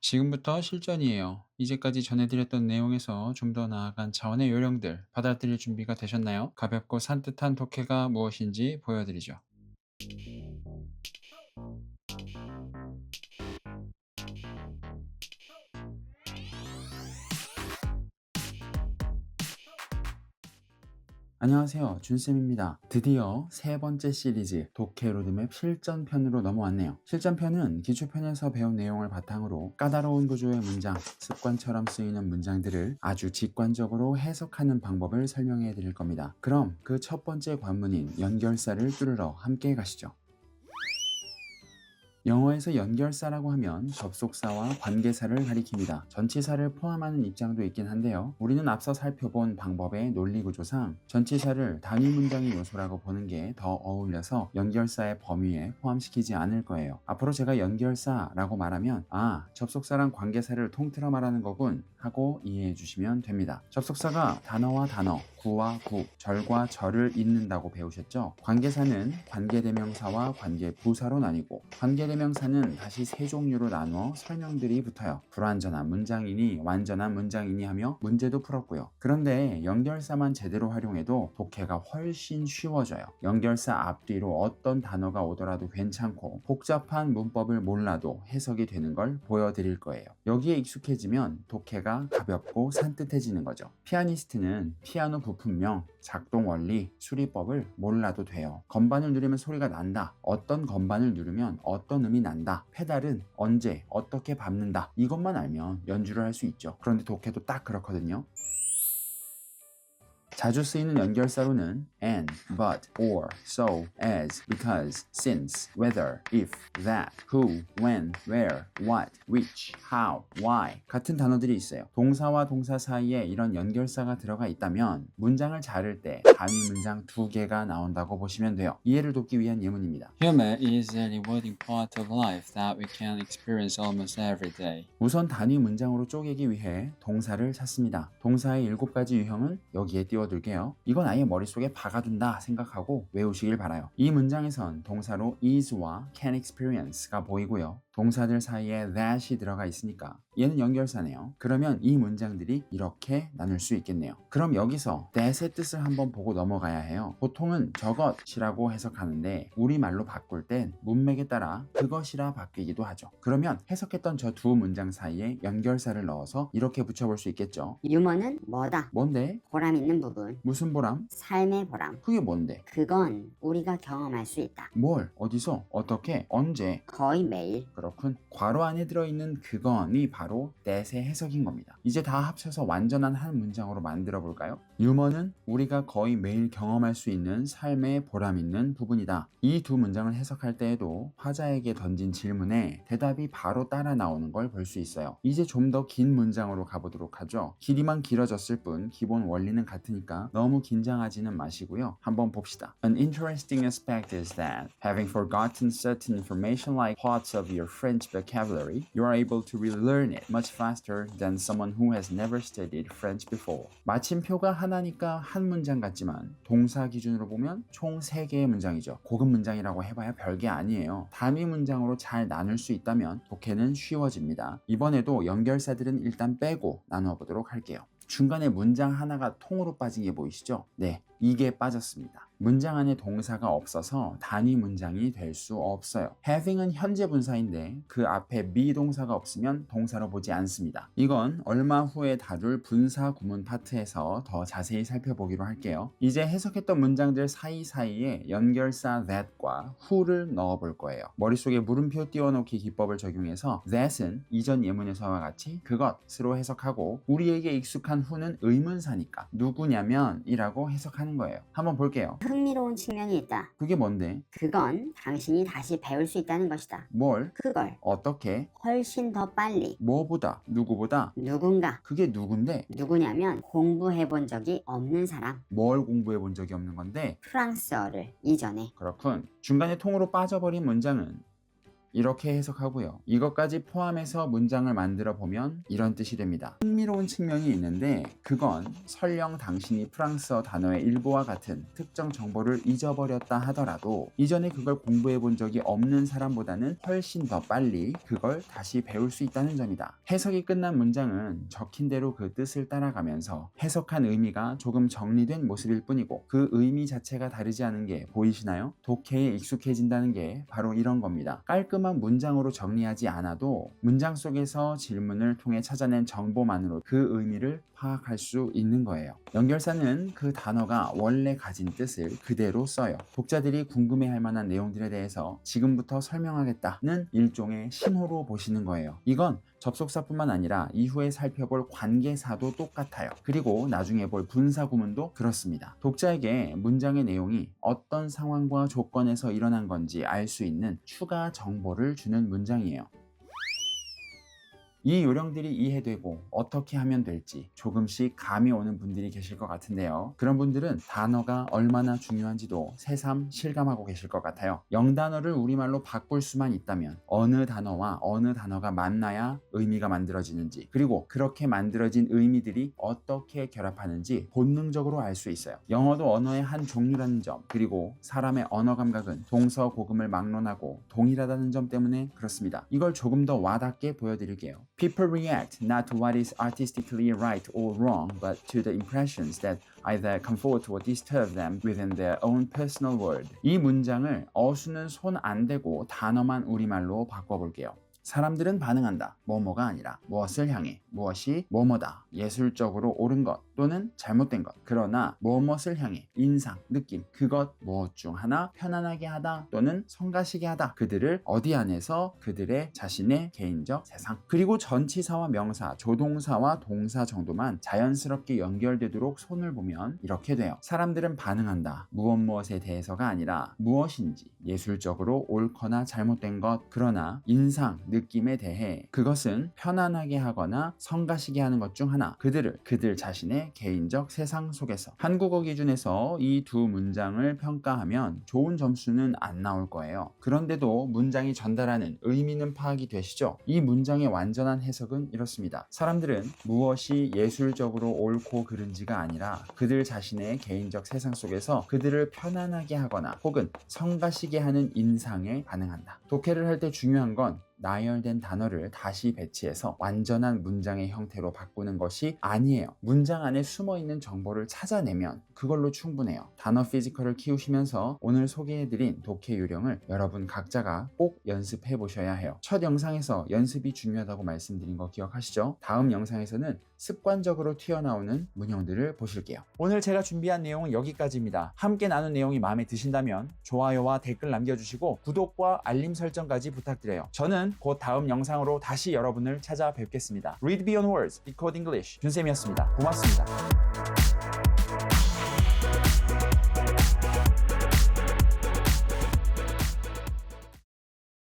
지금부터 실전이에요. 이제까지 전해드렸던 내용에서 좀 더 나아간 차원의 요령들 받아들일 준비가 되셨나요? 가볍고 산뜻한 독해가 무엇인지 보여드리죠. 안녕하세요. 준쌤입니다. 드디어 세 번째 시리즈 독해 로드맵 실전편으로 넘어왔네요. 실전편은 기초편에서 배운 내용을 바탕으로 까다로운 구조의 문장, 습관처럼 쓰이는 문장들을 아주 직관적으로 해석하는 방법을 설명해 드릴 겁니다. 그럼 그 첫 번째 관문인 연결사를 뚫으러 함께 가시죠. 영어에서 연결사라고 하면 접속사와 관계사를 가리킵니다. 전치사를 포함하는 입장도 있긴 한데요. 우리는 앞서 살펴본 방법의 논리구조상 전치사를 단위 문장의 요소라고 보는 게 더 어울려서 연결사의 범위에 포함시키지 않을 거예요. 앞으로 제가 연결사라고 말하면 접속사랑 관계사를 통틀어 말하는 거군 하고 이해해 주시면 됩니다. 접속사가 단어와 단어, 구와 구, 절과 절을 잇는다고 배우셨죠? 관계사는 관계대명사와 관계부사로 나뉘고 관계대명사는 다시 세 종류로 나누어 설명들이 붙어요. 불완전한 문장이니 완전한 문장이니 하며 문제도 풀었고요. 그런데 연결사만 제대로 활용해도 독해가 훨씬 쉬워져요. 연결사 앞뒤로 어떤 단어가 오더라도 괜찮고 복잡한 문법을 몰라도 해석이 되는 걸 보여드릴 거예요. 여기에 익숙해지면 독해가 가볍고 산뜻해지는 거죠. 피아니스트는 피아노 부품명, 작동 원리, 수리법을 몰라도 돼요. 건반을 누르면 소리가 난다. 어떤 건반을 누르면 어떤 음이 난다. 페달은 언제, 어떻게 밟는다. 이것만 알면 연주를 할 수 있죠. 그런데 독해도 딱 그렇거든요. 자주 쓰이는 연결사로는 and, but, or, so, as, because, since, whether, if, that, who, when, where, what, which, how, why 같은 단어들이 있어요. 동사와 동사 사이에 이런 연결사가 들어가 있다면 문장을 자를 때 단위 문장 두 개가 나온다고 보시면 돼요. 이해를 돕기 위한 예문입니다. Humor is a rewarding part of life that we can experience almost every day. 우선 단위 문장으로 쪼개기 위해 동사를 찾습니다. 동사의 7가지 유형은 여기에 띄워둘게요. 이건 아예 머릿속에 박아둔다 생각하고 외우시길 바라요. 이 문장에선 동사로 is와 can experience가 보이고요. 동사들 사이에 that이 들어가 있으니까 얘는 연결사네요. 그러면 이 문장들이 이렇게 나눌 수 있겠네요. 그럼 여기서 that의 뜻을 한번 보고 넘어가야 해요. 보통은 저것이라고 해석하는데 우리말로 바꿀 땐 문맥에 따라 그것이라 바뀌기도 하죠. 그러면 해석했던 저 두 문장 사이에 연결사를 넣어서 이렇게 붙여볼 수 있겠죠. 유머는 뭐다? 뭔데? 보람 있는 부분. 무슨 보람? 삶의 보람. 그게 뭔데? 그건 우리가 경험할 수 있다. 뭘? 어디서? 어떻게? 언제? 거의 매일. 그렇군. 괄호 안에 들어있는 그건이 바로 that의 해석인 겁니다. 이제 다 합쳐서 완전한 한 문장으로 만들어 볼까요? 유머는 우리가 거의 매일 경험할 수 있는 삶의 보람 있는 부분이다. 이 두 문장을 해석할 때에도 화자에게 던진 질문에 대답이 바로 따라 나오는 걸 볼 수 있어요. 이제 좀 더 긴 문장으로 가보도록 하죠. 길이만 길어졌을 뿐 기본 원리는 같으니까 너무 긴장하지는 마시고요. 한번 봅시다. An interesting aspect is that having forgotten certain information like parts of your French vocabulary, you are able to relearn it much faster than someone who has never studied French before. 마침표가 하나니까 한 문장 같지만 동사 기준으로 보면 총 3개의 문장이죠. 고급 문장이라고 해봐야 별게 아니에요. 단위 문장으로 잘 나눌 수 있다면 독해는 쉬워집니다. 이번에도 연결사들은 일단 빼고 나누어 보도록 할게요. 중간에 문장 하나가 통으로 빠진 게 보이시죠? 네, 이게 빠졌습니다. 문장 안에 동사가 없어서 단위 문장이 될 수 없어요. having은 현재 분사인데 그 앞에 be 동사가 없으면 동사로 보지 않습니다. 이건 얼마 후에 다룰 분사 구문 파트에서 더 자세히 살펴보기로 할게요. 이제 해석했던 문장들 사이사이에 연결사 that과 who를 넣어 볼 거예요. 머릿속에 물음표 띄워놓기 기법을 적용해서 that은 이전 예문에서와 같이 그것으로 해석하고 우리에게 익숙한 who는 의문사니까 누구냐면 이라고 해석하는 거예요. 한번 볼게요. 흥미로운 측면이 있다. 그게 뭔데? 그건 당신이 다시 배울 수 있다는 것이다. 뭘? 그걸 어떻게? 훨씬 더 빨리. 뭐보다? 누구보다? 누군가. 그게 누군데? 누구냐면 공부해 본 적이 없는 사람. 뭘 공부해 본 적이 없는 건데? 프랑스어를 이전에. 그렇군. 중간에 통으로 빠져버린 문장은 이렇게 해석하고요. 이것까지 포함해서 문장을 만들어 보면 이런 뜻이 됩니다. 흥미로운 측면이 있는데 그건 설령 당신이 프랑스어 단어의 일부와 같은 특정 정보를 잊어버렸다 하더라도 이전에 그걸 공부해 본 적이 없는 사람보다는 훨씬 더 빨리 그걸 다시 배울 수 있다는 점이다. 해석이 끝난 문장은 적힌 대로 그 뜻을 따라가면서 해석한 의미가 조금 정리된 모습일 뿐이고 그 의미 자체가 다르지 않은 게 보이시나요? 독해에 익숙해진다는 게 바로 이런 겁니다. 깔끔한 문장으로 정리하지 않아도 문장 속에서 질문을 통해 찾아낸 정보만으로 그 의미를 파악할 수 있는 거예요. 연결사는 그 단어가 원래 가진 뜻을 그대로 써요. 독자들이 궁금해할 만한 내용들에 대해서 지금부터 설명하겠다는 일종의 신호로 보시는 거예요. 이건 접속사뿐만 아니라 이후에 살펴볼 관계사도 똑같아요. 그리고 나중에 볼 분사 구문도 그렇습니다. 독자에게 문장의 내용이 어떤 상황과 조건에서 일어난 건지 알 수 있는 추가 정보를 주는 문장이에요. 이 요령들이 이해되고 어떻게 하면 될지 조금씩 감이 오는 분들이 계실 것 같은데요. 그런 분들은 단어가 얼마나 중요한지도 새삼 실감하고 계실 것 같아요. 영단어를 우리말로 바꿀 수만 있다면 어느 단어와 어느 단어가 만나야 의미가 만들어지는지, 그리고 그렇게 만들어진 의미들이 어떻게 결합하는지 본능적으로 알 수 있어요. 영어도 언어의 한 종류라는 점, 그리고 사람의 언어 감각은 동서고금을 막론하고 동일하다는 점 때문에 그렇습니다. 이걸 조금 더 와닿게 보여드릴게요. People react not to what is artistically right or wrong, but to the impressions that either comfort or disturb them within their own personal world. 이 문장을 어수는 손 안 대고 단어만 우리말로 바꿔볼게요. 사람들은 반응한다. 뭐뭐가 아니라 무엇을 향해, 무엇이 뭐뭐다. 예술적으로 옳은 것 또는 잘못된 것. 그러나 무엇을 향해, 인상, 느낌, 그것 무엇 중 하나 편안하게 하다 또는 성가시게 하다. 그들을 어디 안에서 그들의 자신의 개인적 세상. 그리고 전치사와 명사, 조동사와 동사 정도만 자연스럽게 연결되도록 손을 보면 이렇게 돼요. 사람들은 반응한다. 무엇에 대해서가 아니라 무엇인지, 예술적으로 옳거나 잘못된 것. 그러나 인상, 느낌에 대해 그것은 편안하게 하거나 성가시게 하는 것 중 하나. 그들 자신의 개인적 세상 속에서. 한국어 기준에서 이 두 문장을 평가하면 좋은 점수는 안 나올 거예요. 그런데도 문장이 전달하는 의미는 파악이 되시죠? 이 문장의 완전한 해석은 이렇습니다. 사람들은 무엇이 예술적으로 옳고 그른지가 아니라 그들 자신의 개인적 세상 속에서 그들을 편안하게 하거나 혹은 성가시게 하는 인상에 반응한다. 독해를 할 때 중요한 건 나열된 단어를 다시 배치해서 완전한 문장의 형태로 바꾸는 것이 아니에요. 문장 안에 숨어있는 정보를 찾아내면 그걸로 충분해요. 단어 피지컬을 키우시면서 오늘 소개해드린 독해 요령을 여러분 각자가 꼭 연습해 보셔야 해요. 첫 영상에서 연습이 중요하다고 말씀드린 거 기억하시죠? 다음 영상에서는 습관적으로 튀어나오는 문형들을 보실게요. 오늘 제가 준비한 내용은 여기까지입니다. 함께 나눈 내용이 마음에 드신다면 좋아요와 댓글 남겨주시고 구독과 알림 설정까지 부탁드려요. 저는 곧 다음 영상으로 다시 여러분을 찾아뵙겠습니다. Read Beyond Words, Decode English 준쌤이었습니다. 고맙습니다.